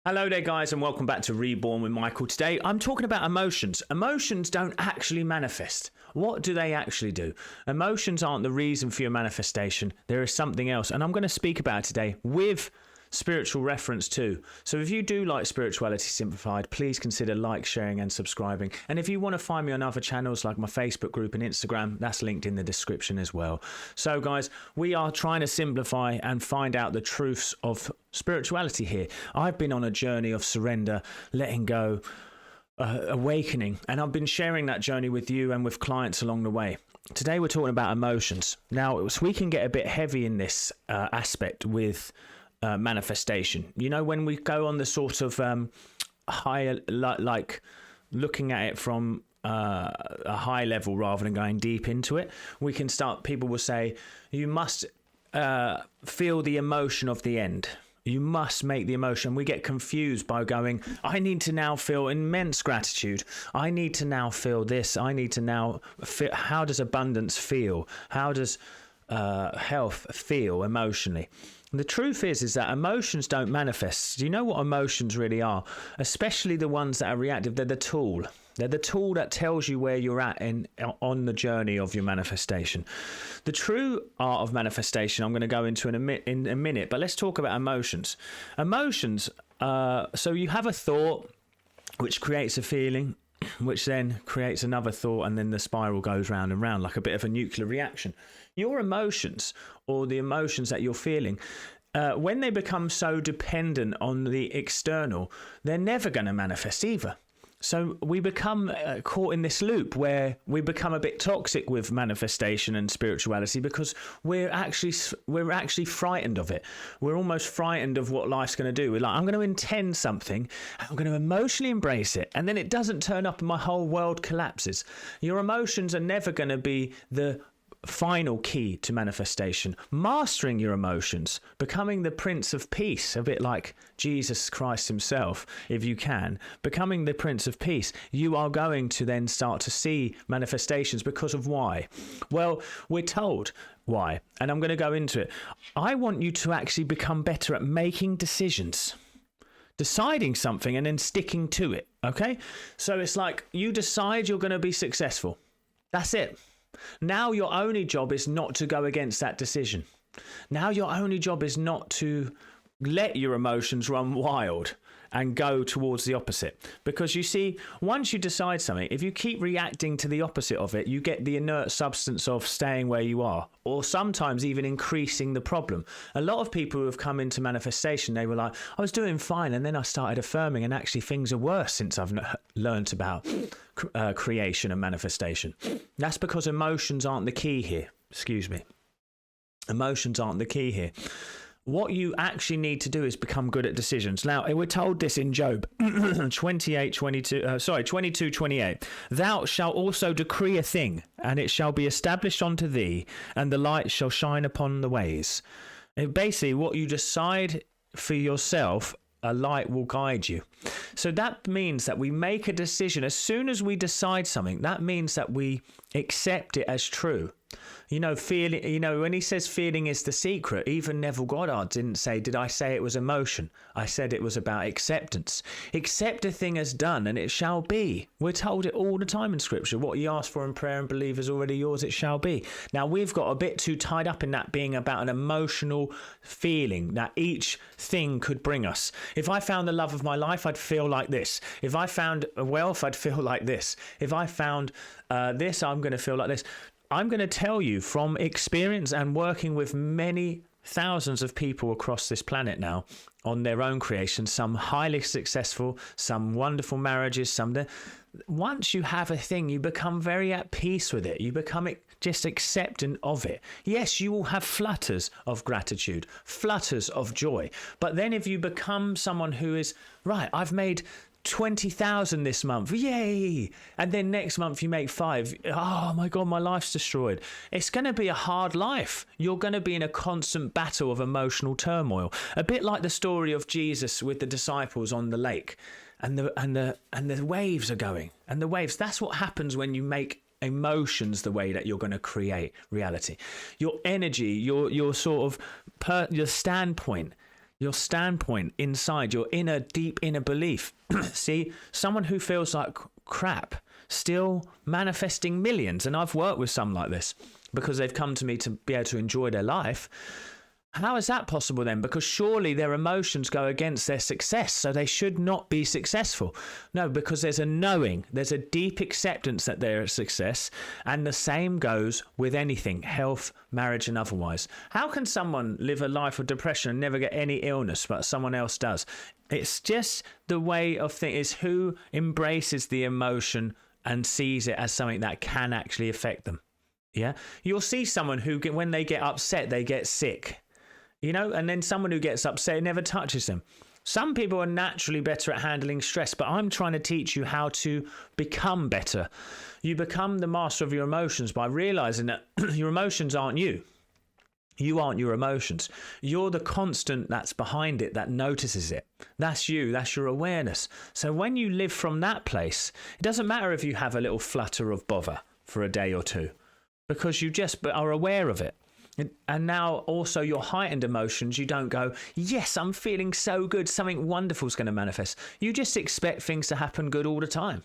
Hello there, guys, and welcome back to Reborn with Michael. Today, I'm talking about emotions. Emotions don't actually manifest. What do they actually do? Emotions aren't the reason for your manifestation. There is something else, and I'm going to speak about it today with spiritual reference too. So if you do like Spirituality Simplified, please consider sharing and subscribing. And if you want to find me on other channels like my Facebook group and Instagram, that's linked in the description as well. So guys, we are trying to simplify and find out the truths of spirituality here. I've been on a journey of surrender, letting go, awakening, and I've been sharing that journey with you and with clients along the way. Today we're talking about emotions. Now, so we can get a bit heavy in this aspect with manifestation. You know, when we go on the sort of higher, like looking at it from a high level rather than going deep into it, we can start, people will say, you must feel the emotion of the end. You must make the emotion. We get confused by going, I need to now feel immense gratitude. I need to now feel this. I need to now feel, how does abundance feel? How does health feel emotionally? The truth is that emotions don't manifest. Do you know what emotions really are? Especially the ones that are reactive. They're the tool. They're the tool that tells you where you're at on the journey of your manifestation. The true art of manifestation, I'm going to go into in a minute, but let's talk about emotions. Emotions, so you have a thought which creates a feeling, which then creates another thought, and then the spiral goes round and round like a bit of a nuclear reaction. Your emotions, or the emotions that you're feeling, when they become so dependent on the external, they're never going to manifest either. So we become caught in this loop where we become a bit toxic with manifestation and spirituality because we're actually frightened of it. We're almost frightened of what life's going to do. We're like, I'm going to intend something, I'm going to emotionally embrace it, and then it doesn't turn up and my whole world collapses. Your emotions are never going to be the final key to manifestation. Mastering your emotions, becoming the Prince of Peace, a bit like Jesus Christ himself, if you can, becoming the Prince of Peace, you are going to then start to see manifestations. Because of why? Well, we're told why, and I'm going to go into it. I want you to actually become better at making decisions, deciding something and then sticking to it. Okay, so it's like you decide you're going to be successful. That's it. Now your only job is not to go against that decision. Now your only job is not to let your emotions run wild and go towards the opposite. Because you see, once you decide something, if you keep reacting to the opposite of it, you get the inert substance of staying where you are, or sometimes even increasing the problem. A lot of people who have come into manifestation, they were like, I was doing fine, and then I started affirming, and actually things are worse since I've learned about creation and manifestation. That's because emotions aren't the key here. Excuse me. Emotions aren't the key here. What you actually need to do is become good at decisions. Now, we're told this in Job 22:28. Thou shalt also decree a thing, and it shall be established unto thee, and the light shall shine upon the ways. Basically, what you decide for yourself, a light will guide you. So that means that we make a decision. As soon as we decide something, that means that we accept it as true. You know, feeling, when he says feeling is the secret, even Neville Goddard didn't say, did I say it was emotion? I said it was about acceptance. Accept a thing as done and it shall be. We're told it all the time in scripture. What you ask for in prayer and believe is already yours, it shall be. Now, we've got a bit too tied up in that being about an emotional feeling that each thing could bring us. If I found the love of my life, I'd feel like this. If I found wealth, I'd feel like this. If I found this, I'm going to feel like this. I'm going to tell you from experience and working with many thousands of people across this planet now on their own creations, some highly successful, some wonderful marriages, once you have a thing, you become very at peace with it. You become just accepting of it. Yes, you will have flutters of gratitude, flutters of joy. But then if you become someone who is, right, I've made 20,000 this month, yay, and then next month you make 5, oh my god, my life's destroyed. It's going to be a hard life. You're going to be in a constant battle of emotional turmoil, a bit like the story of Jesus with the disciples on the lake, and the waves are going, and the waves. That's what happens when you make emotions the way that you're going to create reality. Your energy, your sort of your standpoint your standpoint inside, your deep inner belief. See, someone who feels like crap, still manifesting millions. And I've worked with some like this because they've come to me to be able to enjoy their life. How is that possible then? Because surely their emotions go against their success, so they should not be successful. No, because there's a knowing, there's a deep acceptance that they're a success, and the same goes with anything, health, marriage and otherwise. How can someone live a life of depression and never get any illness, but someone else does? It's just the way of thinking, is who embraces the emotion and sees it as something that can actually affect them. Yeah, you'll see someone who, when they get upset, they get sick. You know, and then someone who gets upset, it never touches them. Some people are naturally better at handling stress, but I'm trying to teach you how to become better. You become the master of your emotions by realizing that your emotions aren't you. You aren't your emotions. You're the constant that's behind it, that notices it. That's you. That's your awareness. So when you live from that place, it doesn't matter if you have a little flutter of bother for a day or two, because you just are aware of it. And now also your heightened emotions, you don't go, yes, I'm feeling so good, something wonderful is going to manifest. You just expect things to happen good all the time,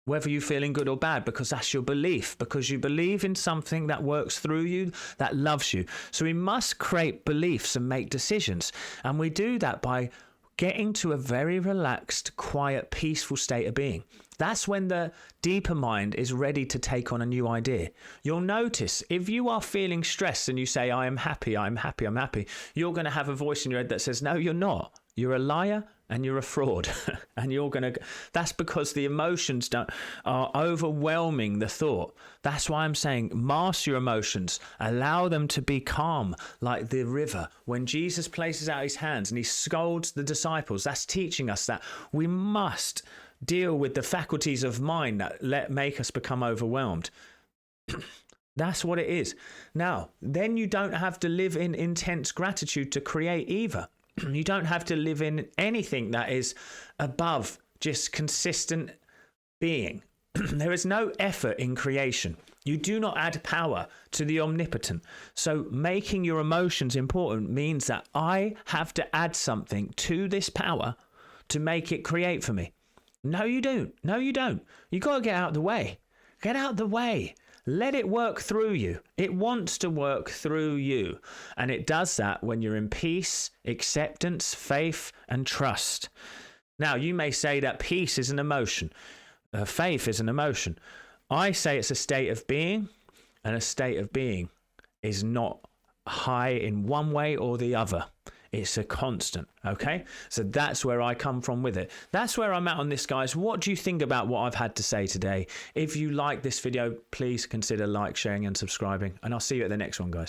whether you're feeling good or bad, because that's your belief, because you believe in something that works through you, that loves you. So we must create beliefs and make decisions. And we do that by getting to a very relaxed, quiet, peaceful state of being. That's when the deeper mind is ready to take on a new idea. You'll notice if you are feeling stressed and you say, I am happy, I'm happy, I'm happy, you're going to have a voice in your head that says, no, you're not. You're a liar and you're a fraud. And you're going to, that's because the emotions are overwhelming the thought. That's why I'm saying master your emotions, allow them to be calm like the river. When Jesus places out his hands and he scolds the disciples, that's teaching us that we must deal with the faculties of mind that make us become overwhelmed. That's what it is. Now, then you don't have to live in intense gratitude to create either. You don't have to live in anything that is above just consistent being. There is no effort in creation. You do not add power to the omnipotent. So making your emotions important means that I have to add something to this power to make it create for me. No, you don't. No, you don't. You got to get out of the way. Get out of the way. Let it work through you. It wants to work through you. And it does that when you're in peace, acceptance, faith, and trust. Now, you may say that peace is an emotion. Faith is an emotion. I say it's a state of being, and a state of being is not high in one way or the other. It's a constant, okay? So that's where I come from with it. That's where I'm at on this, guys. What do you think about what I've had to say today? If you like this video, please consider like, sharing and subscribing. And I'll see you at the next one, guys.